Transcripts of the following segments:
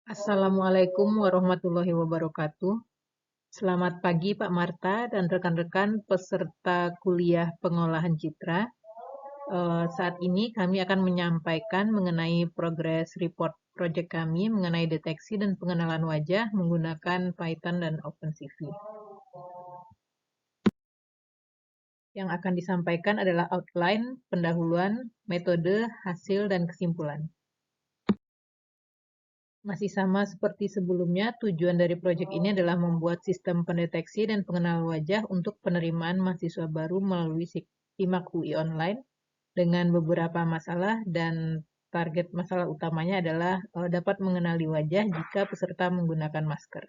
Assalamualaikum warahmatullahi wabarakatuh. Selamat pagi Pak Marta dan rekan-rekan peserta kuliah pengolahan citra. Saat ini kami akan menyampaikan mengenai progress report project kami mengenai deteksi dan pengenalan wajah menggunakan Python dan OpenCV. Yang akan disampaikan adalah outline, pendahuluan, metode, hasil, dan kesimpulan. Masih sama seperti sebelumnya, tujuan dari proyek ini adalah membuat sistem pendeteksi dan pengenalan wajah untuk penerimaan mahasiswa baru melalui Simak UI online dengan beberapa masalah, dan target masalah utamanya adalah dapat mengenali wajah jika peserta menggunakan masker.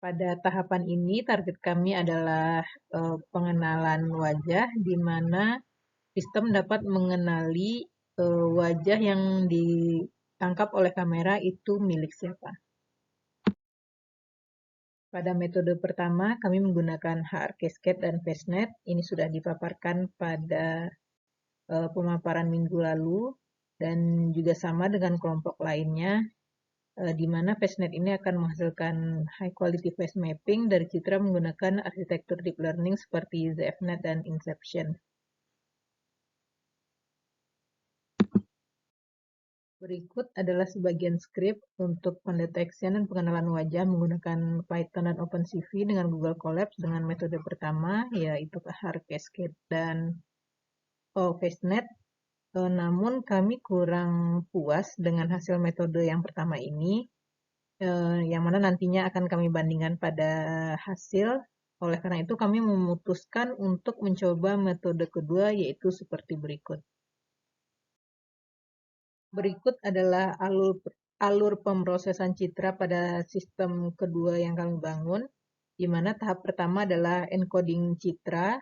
Pada tahapan ini, target kami adalah pengenalan wajah, di mana sistem dapat mengenali wajah yang ditangkap oleh kamera itu milik siapa. Pada metode pertama, kami menggunakan HR Cascade dan FaceNet. Ini sudah dipaparkan pada pemaparan minggu lalu, dan juga sama dengan kelompok lainnya, di mana FaceNet ini akan menghasilkan high quality face mapping dari citra menggunakan arsitektur deep learning seperti ZFNet dan Inception. Berikut adalah sebagian skrip untuk pendeteksian dan pengenalan wajah menggunakan Python dan OpenCV dengan Google Colabs dengan metode pertama, yaitu HR Cascade dan FaceNet. Namun kami kurang puas dengan hasil metode yang pertama ini, yang mana nantinya akan kami bandingkan pada hasil. Oleh karena itu kami memutuskan untuk mencoba metode kedua, yaitu seperti berikut. Berikut adalah alur pemrosesan citra pada sistem kedua yang kami bangun, di mana tahap pertama adalah encoding citra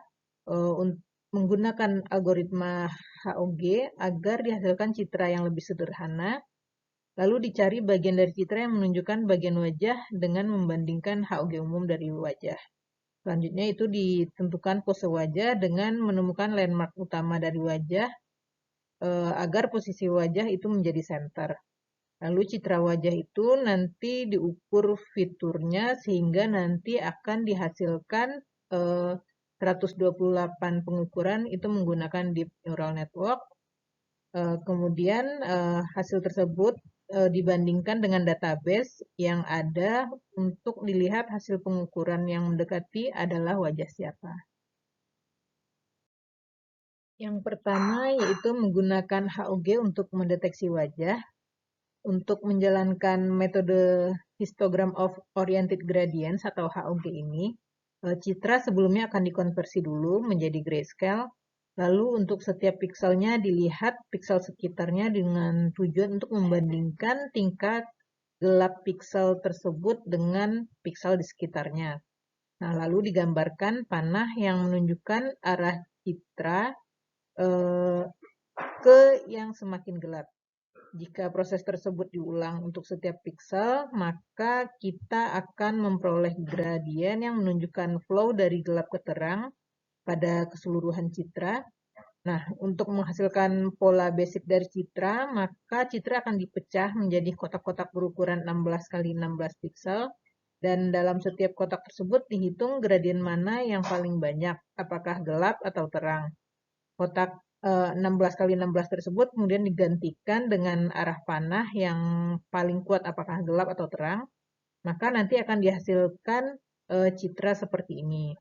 menggunakan algoritma HOG agar dihasilkan citra yang lebih sederhana. Lalu dicari bagian dari citra yang menunjukkan bagian wajah dengan membandingkan HOG umum dari wajah. Selanjutnya itu ditentukan pose wajah dengan menemukan landmark utama dari wajah agar posisi wajah itu menjadi center. Lalu citra wajah itu nanti diukur fiturnya sehingga nanti akan dihasilkan 128 pengukuran itu menggunakan Deep Neural Network. Kemudian hasil tersebut dibandingkan dengan database yang ada untuk dilihat hasil pengukuran yang mendekati adalah wajah siapa. Yang pertama yaitu menggunakan HOG untuk mendeteksi wajah. Untuk menjalankan metode histogram of oriented gradients atau HOG ini, citra sebelumnya akan dikonversi dulu menjadi grayscale. Lalu untuk setiap pikselnya dilihat piksel sekitarnya dengan tujuan untuk membandingkan tingkat gelap piksel tersebut dengan piksel di sekitarnya. Nah, lalu digambarkan panah yang menunjukkan arah citra ke yang semakin gelap. Jika proses tersebut diulang untuk setiap piksel, maka kita akan memperoleh gradien yang menunjukkan flow dari gelap ke terang pada keseluruhan citra. Nah, untuk menghasilkan pola basic dari citra, maka citra akan dipecah menjadi kotak-kotak berukuran 16 x 16 piksel, dan dalam setiap kotak tersebut dihitung gradien mana yang paling banyak, apakah gelap atau terang. Kotak 16 x 16 tersebut kemudian digantikan dengan arah panah yang paling kuat apakah gelap atau terang, maka nanti akan dihasilkan citra seperti ini.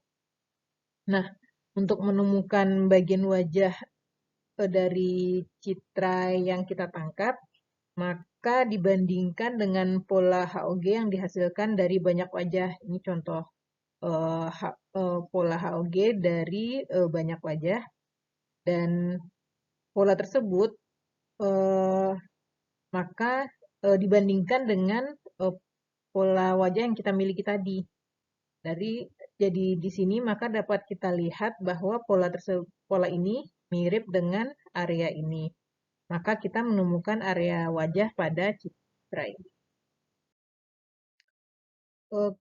Nah, untuk menemukan bagian wajah dari citra yang kita tangkap, maka dibandingkan dengan pola HOG yang dihasilkan dari banyak wajah. Ini contoh pola HOG dari banyak wajah. Dan pola tersebut maka dibandingkan dengan pola wajah yang kita miliki tadi. Jadi di sini maka dapat kita lihat bahwa pola ini mirip dengan area ini. Maka kita menemukan area wajah pada citra ini.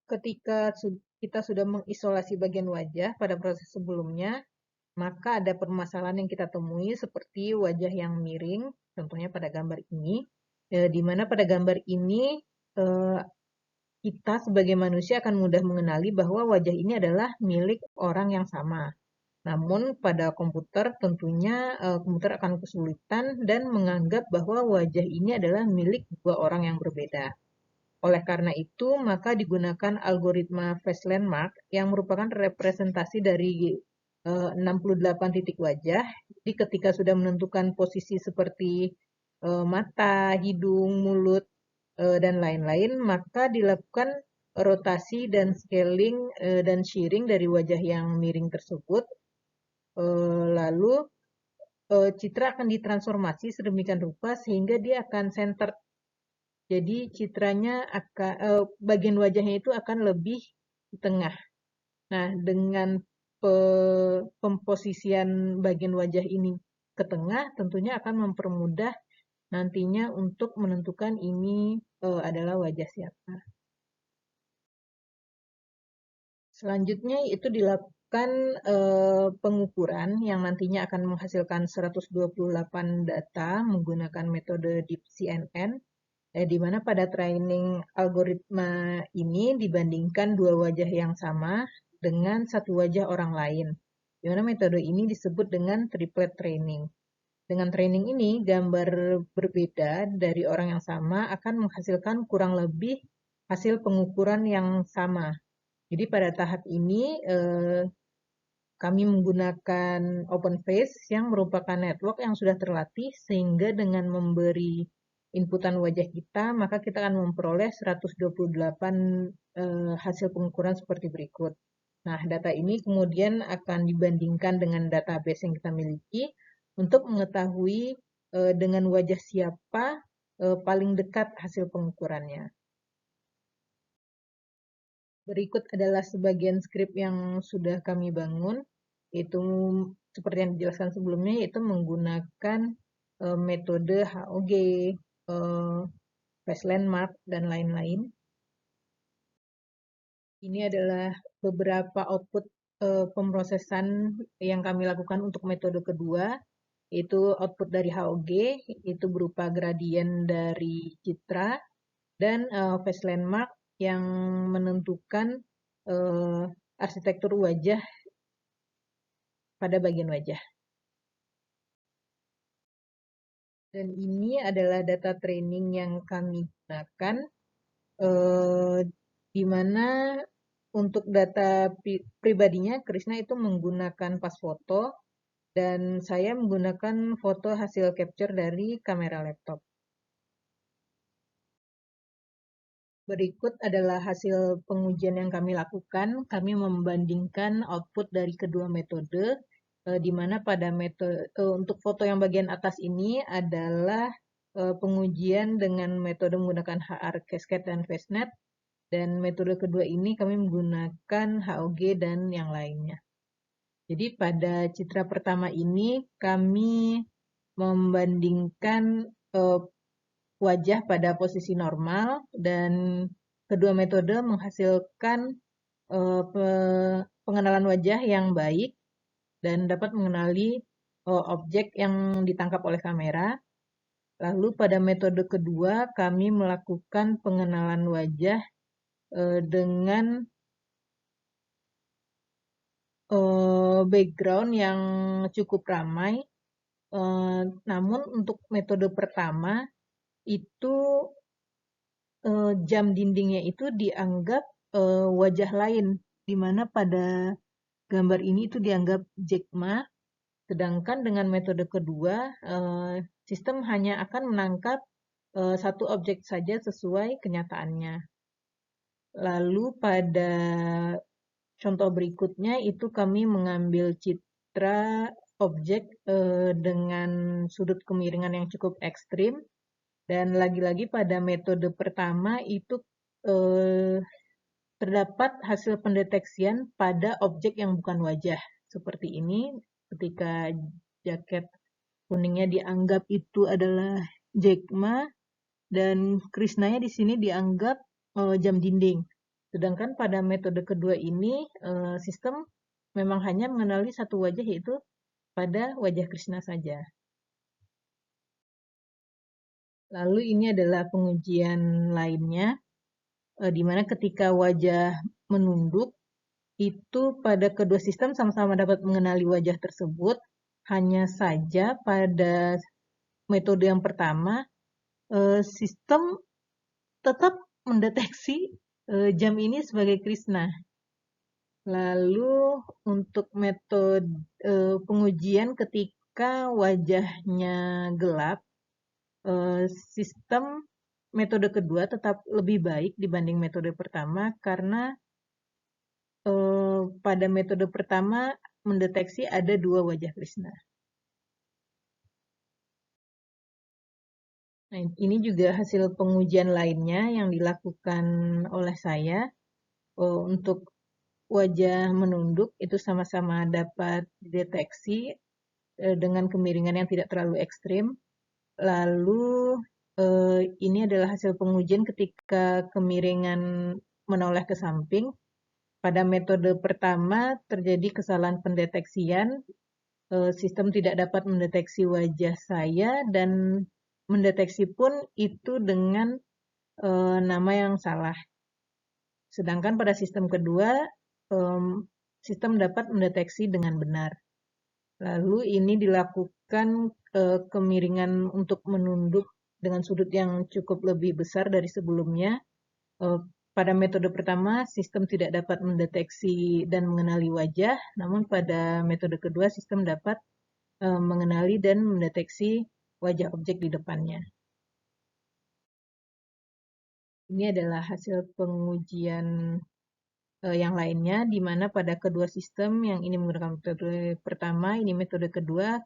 Ketika kita sudah mengisolasi bagian wajah pada proses sebelumnya, maka ada permasalahan yang kita temui seperti wajah yang miring, contohnya pada gambar ini. di mana pada gambar ini eh, kita sebagai manusia akan mudah mengenali bahwa wajah ini adalah milik orang yang sama. Namun pada komputer tentunya komputer akan kesulitan dan menganggap bahwa wajah ini adalah milik dua orang yang berbeda. Oleh karena itu, maka digunakan algoritma face landmark yang merupakan representasi dari 68 titik wajah. Jadi ketika sudah menentukan posisi seperti mata, hidung, mulut, dan lain-lain, maka dilakukan rotasi dan scaling dan shearing dari wajah yang miring tersebut. Lalu citra akan ditransformasi sedemikian rupa sehingga dia akan center. Jadi citranya akan bagian wajahnya itu akan lebih di tengah. Nah, dengan pemposisian bagian wajah ini ke tengah tentunya akan mempermudah nantinya untuk menentukan ini adalah wajah siapa. Selanjutnya itu dilakukan pengukuran yang nantinya akan menghasilkan 128 data menggunakan metode Deep CNN, di mana pada training algoritma ini dibandingkan dua wajah yang sama dengan satu wajah orang lain. Di mana metode ini disebut dengan triplet training. Dengan training ini, gambar berbeda dari orang yang sama akan menghasilkan kurang lebih hasil pengukuran yang sama. Jadi pada tahap ini kami menggunakan OpenFace yang merupakan network yang sudah terlatih sehingga dengan memberi inputan wajah kita maka kita akan memperoleh 128 hasil pengukuran seperti berikut. Nah, data ini kemudian akan dibandingkan dengan database yang kita miliki untuk mengetahui dengan wajah siapa paling dekat hasil pengukurannya. Berikut adalah sebagian skrip yang sudah kami bangun, yaitu seperti yang dijelaskan sebelumnya, yaitu menggunakan metode HOG, face landmark, dan lain-lain. Ini adalah beberapa output pemrosesan yang kami lakukan untuk metode kedua, yaitu output dari HOG, itu berupa gradien dari citra, dan face landmark yang menentukan arsitektur wajah pada bagian wajah. Dan ini adalah data training yang kami gunakan, di mana untuk data pribadinya, Krishna itu menggunakan pas foto, dan saya menggunakan foto hasil capture dari kamera laptop. Berikut adalah hasil pengujian yang kami lakukan. Kami membandingkan output dari kedua metode, di mana pada metode untuk foto yang bagian atas ini adalah pengujian dengan metode menggunakan HR Cascade dan FaceNet, dan metode kedua ini kami menggunakan HOG dan yang lainnya. Jadi pada citra pertama ini kami membandingkan wajah pada posisi normal dan kedua metode menghasilkan pengenalan wajah yang baik dan dapat mengenali objek yang ditangkap oleh kamera. Lalu pada metode kedua kami melakukan pengenalan wajah dengan background yang cukup ramai. Namun untuk metode pertama itu jam dindingnya itu dianggap wajah lain, di mana pada gambar ini itu dianggap Jack Ma, sedangkan dengan metode kedua sistem hanya akan menangkap satu objek saja sesuai kenyataannya. Lalu pada contoh berikutnya itu kami mengambil citra objek dengan sudut kemiringan yang cukup ekstrim, dan lagi-lagi pada metode pertama itu terdapat hasil pendeteksian pada objek yang bukan wajah. Seperti ini, ketika jaket kuningnya dianggap itu adalah Jack Ma, dan Krishnanya di sini dianggap jam dinding. Sedangkan pada metode kedua ini, sistem memang hanya mengenali satu wajah, yaitu pada wajah Krishna saja. Lalu ini adalah pengujian lainnya, di mana ketika wajah menunduk, itu pada kedua sistem sama-sama dapat mengenali wajah tersebut, hanya saja pada metode yang pertama, sistem tetap mendeteksi jam ini sebagai Krishna. Lalu untuk metode pengujian ketika wajahnya gelap, sistem metode kedua tetap lebih baik dibanding metode pertama karena pada metode pertama mendeteksi ada dua wajah Krishna. Nah, ini juga hasil pengujian lainnya yang dilakukan oleh saya. Untuk wajah menunduk itu sama-sama dapat dideteksi dengan kemiringan yang tidak terlalu ekstrim. Lalu ini adalah hasil pengujian ketika kemiringan menoleh ke samping. Pada metode pertama terjadi kesalahan pendeteksian, sistem tidak dapat mendeteksi wajah saya dan mendeteksi pun itu dengan nama yang salah. Sedangkan pada sistem kedua, sistem dapat mendeteksi dengan benar. Lalu ini dilakukan kemiringan untuk menunduk dengan sudut yang cukup lebih besar dari sebelumnya. Pada metode pertama, sistem tidak dapat mendeteksi dan mengenali wajah, namun pada metode kedua, sistem dapat mengenali dan mendeteksi wajah objek di depannya. Ini adalah hasil pengujian yang lainnya, di mana pada kedua sistem yang ini menggunakan metode pertama, ini metode kedua,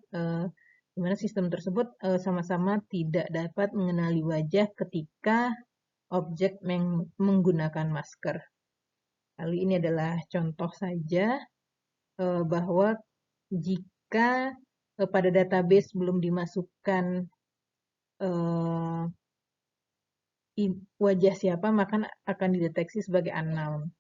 di mana sistem tersebut sama-sama tidak dapat mengenali wajah ketika objek menggunakan masker. Lalu ini adalah contoh saja bahwa jika pada database belum dimasukkan wajah siapa, maka akan dideteksi sebagai unknown.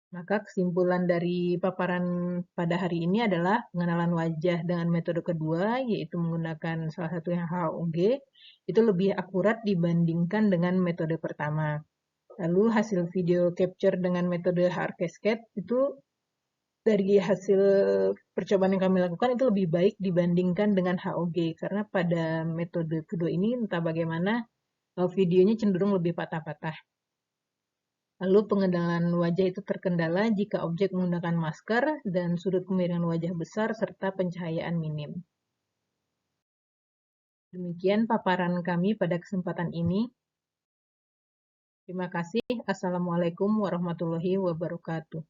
Maka kesimpulan dari paparan pada hari ini adalah pengenalan wajah dengan metode kedua, yaitu menggunakan salah satu yang HOG, itu lebih akurat dibandingkan dengan metode pertama. Lalu hasil video capture dengan metode HR Cascade itu dari hasil percobaan yang kami lakukan itu lebih baik dibandingkan dengan HOG, karena pada metode kedua ini entah bagaimana videonya cenderung lebih patah-patah. Lalu pengenalan wajah itu terkendala jika objek menggunakan masker dan sudut kemiringan wajah besar serta pencahayaan minim. Demikian paparan kami pada kesempatan ini. Terima kasih. Assalamualaikum warahmatullahi wabarakatuh.